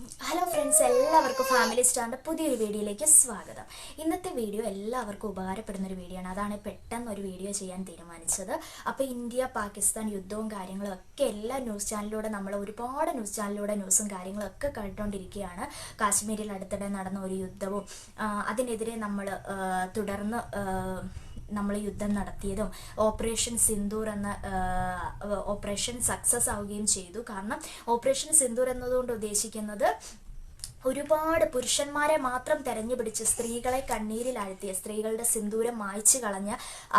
Hello friends, എല്ലാവർക്കും family സ്റ്റാറിൻ്റെ പുതിയൊരു വീഡിയോയിലേക്ക് സ്വാഗതം. ഇന്നത്തെ വീഡിയോ എല്ലാവർക്കും ഉപകാരപ്പെടുന്ന ഒരു വീഡിയോ ആണ്. അതാണ് പെട്ടെന്ന് ഒരു വീഡിയോ ചെയ്യാൻ തീരുമാനിച്ചത്. അപ്പോൾ ഇന്ത്യ പാകിസ്ഥാൻ യുദ്ധവും കാര്യങ്ങളും ഒക്കെ എല്ലാ ന്യൂസ് ചാനലിലൂടെ നമ്മൾ ഒരുപാട് ന്യൂസ് ചാനലിലൂടെ ന്യൂസും കാര്യങ്ങളൊക്കെ കണ്ടുകൊണ്ടിരിക്കുകയാണ്. കാശ്മീരിൽ അടുത്തിടെ നടന്ന ഒരു യുദ്ധവും അതിനെതിരെ തുടർന്ന് നമ്മൾ യുദ്ധം നടത്തിയതും ഓപ്പറേഷൻ സിന്ദൂർ എന്ന ഓപ്പറേഷൻ സക്സസ് ആവുകയും ചെയ്തു. കാരണം ഓപ്പറേഷൻ സിന്ദൂർ എന്നതുകൊണ്ട് ഉദ്ദേശിക്കുന്നത് ഒരുപാട് പുരുഷന്മാരെ മാത്രം തെരഞ്ഞുപിടിച്ച് സ്ത്രീകളെ കണ്ണീരിലാഴ്ത്തിയ, സ്ത്രീകളുടെ സിന്ദൂരം മായ്ച്ചു കളഞ്ഞ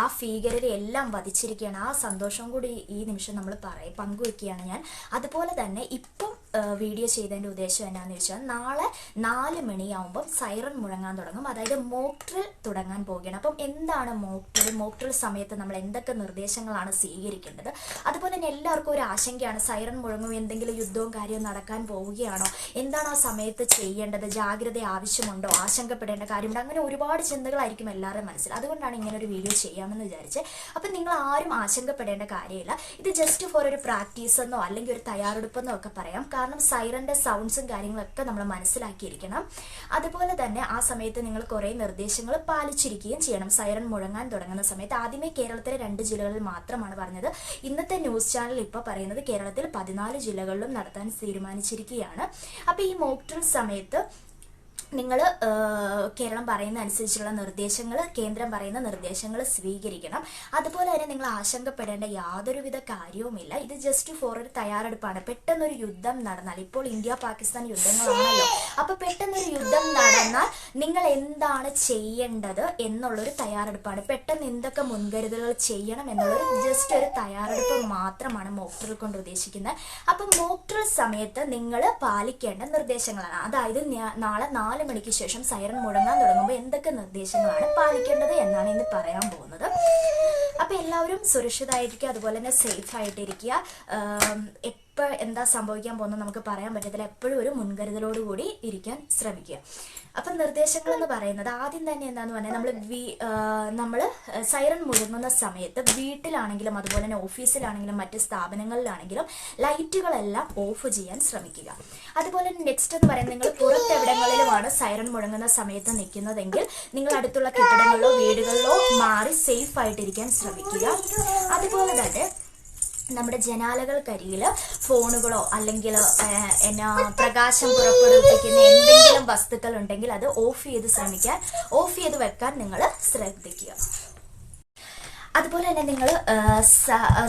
ആ ഭീകരരെ എല്ലാം വധിച്ചിരിക്കുകയാണ്. ആ സന്തോഷം കൂടി ഈ നിമിഷം നമ്മൾ പങ്കുവെക്കുകയാണ് ഞാൻ. അതുപോലെ തന്നെ ഇപ്പം വീഡിയോ ചെയ്തതിൻ്റെ ഉദ്ദേശം എന്നാന്ന് വെച്ചാൽ, നാളെ 4 മണിയാവുമ്പം സൈറൺ മുഴങ്ങാൻ തുടങ്ങും. അതായത് മോക്ക് ഡ്രിൽ തുടങ്ങാൻ പോവുകയാണ്. അപ്പം എന്താണ് മോക്ക് ഡ്രിൽ സമയത്ത് നമ്മൾ എന്തൊക്കെ നിർദ്ദേശങ്ങളാണ് സ്വീകരിക്കേണ്ടത്? അതുപോലെ തന്നെ എല്ലാവർക്കും ഒരു ആശങ്കയാണ്, സൈറൺ മുഴങ്ങും, എന്തെങ്കിലും യുദ്ധവും കാര്യവും നടക്കാൻ പോവുകയാണോ, എന്താണ് ആ സമയത്ത് ചെയ്യേണ്ടത്, ജാഗ്രത ആവശ്യമുണ്ടോ, ആശങ്കപ്പെടേണ്ട കാര്യമുണ്ടോ, അങ്ങനെ ഒരുപാട് ചിന്തകളായിരിക്കും എല്ലാവരുടെയും മനസ്സിൽ. അതുകൊണ്ടാണ് ഇങ്ങനെ ഒരു വീഡിയോ ചെയ്യാമെന്ന് വിചാരിച്ചത്. അപ്പം നിങ്ങൾ ആരും ആശങ്കപ്പെടേണ്ട കാര്യമില്ല. ഇത് ജസ്റ്റ് ഫോർ ഒരു പ്രാക്ടീസ് എന്നോ അല്ലെങ്കിൽ ഒരു തയ്യാറെടുപ്പെന്നോ ഒക്കെ പറയാം. കാരണം സൈറന്റെ സൗണ്ട്സും കാര്യങ്ങളൊക്കെ നമ്മൾ മനസ്സിലാക്കിയിരിക്കണം. അതുപോലെ തന്നെ ആ സമയത്ത് നിങ്ങൾ കുറേ നിർദ്ദേശങ്ങൾ പാലിച്ചിരിക്കുകയും ചെയ്യണം. സൈറൻ മുഴങ്ങാൻ തുടങ്ങുന്ന സമയത്ത് ആദ്യമേ കേരളത്തിലെ 2 ജില്ലകളിൽ മാത്രമാണ് പറഞ്ഞത്. ഇന്നത്തെ ന്യൂസ് ചാനൽ ഇപ്പോൾ പറയുന്നത് കേരളത്തിൽ 14 ജില്ലകളിലും നടത്താൻ തീരുമാനിച്ചിരിക്കുകയാണ്. അപ്പോൾ ഈ മോക്ക് ഡ്രിൽ സമയത്ത് നിങ്ങൾ കേരളം പറയുന്ന അനുസരിച്ചുള്ള നിർദ്ദേശങ്ങൾ, കേന്ദ്രം പറയുന്ന നിർദ്ദേശങ്ങൾ സ്വീകരിക്കണം. അതുപോലെ തന്നെ നിങ്ങൾ ആശങ്കപ്പെടേണ്ട യാതൊരുവിധ കാര്യവുമില്ല. ഇത് ജസ്റ്റ് ഫോർ ഒരു തയ്യാറെടുപ്പാണ്. പെട്ടെന്നൊരു യുദ്ധം നടന്നാൽ, ഇപ്പോൾ ഇന്ത്യ പാകിസ്ഥാൻ യുദ്ധങ്ങളാണല്ലോ, അപ്പോൾ പെട്ടെന്നൊരു യുദ്ധം നടന്നാൽ നിങ്ങൾ എന്താണ് ചെയ്യേണ്ടത് എന്നുള്ളൊരു തയ്യാറെടുപ്പാണ്. പെട്ടെന്ന് എന്തൊക്കെ മുൻകരുതലുകൾ ചെയ്യണം എന്നുള്ളൊരു ജസ്റ്റ് ഒരു തയ്യാറെടുപ്പ് മാത്രമാണ് മോക്ക് ഡ്രിൽ കൊണ്ട് ഉദ്ദേശിക്കുന്നത്. അപ്പം മോക്ക് ഡ്രിൽ സമയത്ത് നിങ്ങൾ പാലിക്കേണ്ട നിർദ്ദേശങ്ങളാണ്. അതായത് നാളെ 4 മണിക്ക് ശേഷം സൈറൺ മുഴങ്ങാൻ തുടങ്ങുമ്പോൾ എന്തൊക്കെ നിർദ്ദേശങ്ങളാണ് പാലിക്കേണ്ടത് എന്നാണ് ഇന്ന് പറയാൻ പോകുന്നത്. അപ്പോൾ എല്ലാവരും സുരക്ഷിതമായിരിക്കുക, അതുപോലെ തന്നെ സേഫ് ആയിട്ടിരിക്കുക. എപ്പോൾ എന്താ സംഭവിക്കാൻ പോകുന്നത് നമുക്ക് പറയാൻ പറ്റത്തില്ല. എപ്പോഴും ഒരു മുൻകരുതലോടുകൂടി ഇരിക്കാൻ ശ്രമിക്കുക. അപ്പം നിർദ്ദേശങ്ങൾ എന്ന് പറയുന്നത് ആദ്യം തന്നെ എന്താന്ന് പറഞ്ഞാൽ, നമ്മൾ സൈറൺ മുഴങ്ങുന്ന സമയത്ത് വീട്ടിലാണെങ്കിലും അതുപോലെ തന്നെ ഓഫീസിലാണെങ്കിലും മറ്റ് സ്ഥാപനങ്ങളിലാണെങ്കിലും ലൈറ്റുകളെല്ലാം ഓഫ് ചെയ്യാൻ ശ്രമിക്കുക. അതുപോലെ നെക്സ്റ്റ് എന്ന് പറയുന്നത്, നിങ്ങൾ പുറത്തെവിടങ്ങളിലുമാണ് സൈറൺ മുഴങ്ങുന്ന സമയത്ത് നിൽക്കുന്നതെങ്കിൽ നിങ്ങൾ അടുത്തുള്ള കെട്ടിടങ്ങളിലോ വീടുകളിലോ മാറി സേഫ് ആയിട്ടിരിക്കാൻ ശ്രമിക്കുക. അതുപോലെ തന്നെ നമ്മുടെ ജനാലകൾക്കരികിൽ ഫോണുകളോ അല്ലെങ്കിൽ പ്രകാശം പുറപ്പെടുവിപ്പിക്കുന്ന എന്തെങ്കിലും വസ്തുക്കൾ ഉണ്ടെങ്കിൽ അത് ഓഫ് ചെയ്ത് വെക്കാൻ നിങ്ങൾ ശ്രദ്ധിക്കുക. അതുപോലെ തന്നെ നിങ്ങൾ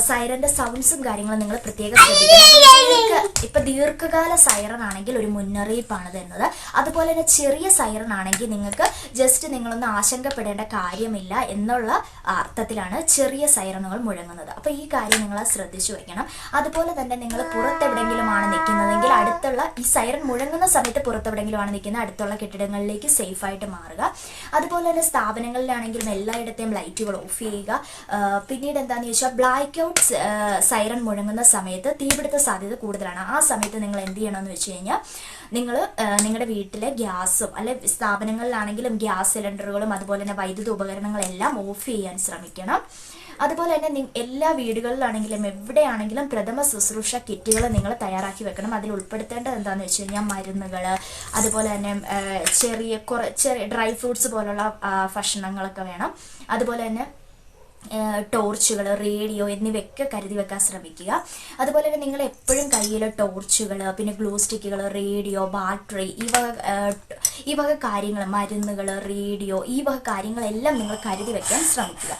സൈറന്റെ സൗണ്ട്സും കാര്യങ്ങളും നിങ്ങൾ പ്രത്യേകം ശ്രദ്ധിക്കണം. ഇപ്പൊ ദീർഘകാല സൈറൺ ആണെങ്കിൽ ഒരു മുന്നറിയിപ്പാണ് തരുന്നത്. അതുപോലെ തന്നെ ചെറിയ സൈറൺ ആണെങ്കിൽ നിങ്ങൾക്ക് ജസ്റ്റ് നിങ്ങളൊന്നും ആശങ്കപ്പെടേണ്ട കാര്യമില്ല എന്നുള്ള അർത്ഥത്തിലാണ് ചെറിയ സൈറണുകൾ മുഴങ്ങുന്നത്. അപ്പൊ ഈ കാര്യം നിങ്ങൾ ശ്രദ്ധിച്ചു വയ്ക്കണം. അതുപോലെ തന്നെ നിങ്ങൾ പുറത്തെവിടെങ്കിലുമാണ് നിൽക്കുന്നതെങ്കിൽ അടുത്തുള്ള ഈ സൈറൺ മുഴങ്ങുന്ന സമയത്ത് പുറത്തെവിടെങ്കിലുമാണ് നിൽക്കുന്നത് അടുത്തുള്ള കെട്ടിടങ്ങളിലേക്ക് സേഫ് ആയിട്ട് മാറുക. അതുപോലെ തന്നെ സ്ഥാപനങ്ങളിലാണെങ്കിലും എല്ലായിടത്തെയും ലൈറ്റുകൾ ഓഫ് ചെയ്യുക. പിന്നീട് എന്താണെന്ന് ചോദിച്ചാൽ, ബ്ലാക്ക് ഔട്ട് സൈറൺ മുഴങ്ങുന്ന സമയത്ത് തീപിടുത്ത സാധ്യത കൂടുതലാണ്. ആ സമയത്ത് നിങ്ങൾ എന്ത് ചെയ്യണമെന്ന് വെച്ച് കഴിഞ്ഞാൽ, നിങ്ങൾ നിങ്ങളുടെ വീട്ടിലെ ഗ്യാസും അല്ലെ സ്ഥാപനങ്ങളിലാണെങ്കിലും ഗ്യാസ് സിലിണ്ടറുകളും അതുപോലെ തന്നെ വൈദ്യുത ഉപകരണങ്ങളെല്ലാം ഓഫ് ചെയ്യാൻ ശ്രമിക്കണം. അതുപോലെ തന്നെ എല്ലാ വീടുകളിലാണെങ്കിലും എവിടെയാണെങ്കിലും പ്രഥമ ശുശ്രൂഷ കിറ്റുകൾ നിങ്ങൾ തയ്യാറാക്കി വെക്കണം. അതിൽ ഉൾപ്പെടുത്തേണ്ടത് എന്താണെന്ന് വെച്ച് കഴിഞ്ഞാൽ മരുന്നുകൾ, അതുപോലെ തന്നെ ചെറിയ ഡ്രൈ ഫ്രൂട്ട്സ് പോലുള്ള ഭക്ഷണങ്ങളൊക്കെ വേണം. അതുപോലെ തന്നെ ടോർച്ചുകൾ, റേഡിയോ എന്നിവയൊക്കെ കരുതി വെക്കാൻ ശ്രമിക്കുക. അതുപോലെ തന്നെ നിങ്ങൾ എപ്പോഴും കയ്യിൽ ടോർച്ചുകൾ, പിന്നെ ഗ്ലൂ സ്റ്റിക്കുകൾ, റേഡിയോ, ബാറ്ററി, ഈ വക കാര്യങ്ങൾ, മരുന്നുകൾ, റേഡിയോ, ഈ വക കാര്യങ്ങളെല്ലാം നിങ്ങൾ കരുതി വെക്കാൻ ശ്രമിക്കുക.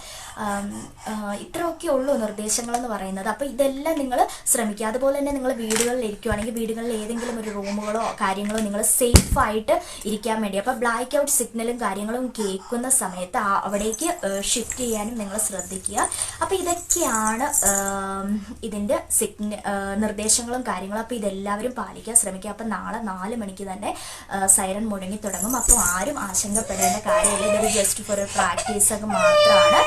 ഇത്രയൊക്കെ ഉള്ളൂ നിർദ്ദേശങ്ങളെന്ന് പറയുന്നത്. അപ്പോൾ ഇതെല്ലാം നിങ്ങൾ ശ്രമിക്കുക. അതുപോലെ തന്നെ നിങ്ങൾ വീടുകളിൽ ഇരിക്കുകയാണെങ്കിൽ വീടുകളിൽ ഏതെങ്കിലും ഒരു റൂമുകളോ കാര്യങ്ങളോ നിങ്ങൾ സേഫ് ആയിട്ട് ഇരിക്കാൻ വേണ്ടി, അപ്പോൾ ബ്ലാക്ക് ഔട്ട് സിഗ്നലും കാര്യങ്ങളും കേൾക്കുന്ന സമയത്ത് അവിടേക്ക് ഷിഫ്റ്റ് ചെയ്യാനും നിങ്ങൾ ശ്രദ്ധിക്കുക. അപ്പോൾ ഇതൊക്കെയാണ് ഇതിൻ്റെ നിർദ്ദേശങ്ങളും കാര്യങ്ങളും. അപ്പോൾ ഇതെല്ലാവരും പാലിക്കാൻ ശ്രമിക്കുക. അപ്പോൾ നാളെ 4 മണിക്ക് തന്നെ സൈറൺ മുഴങ്ങി തുടങ്ങും. അപ്പോൾ ആരും ആശങ്കപ്പെടേണ്ട കാര്യമില്ല. ഇതൊരു ജസ്റ്റ് ഫോർ പ്രാക്ടീസ് ഒക്കെ മാത്രമാണ്.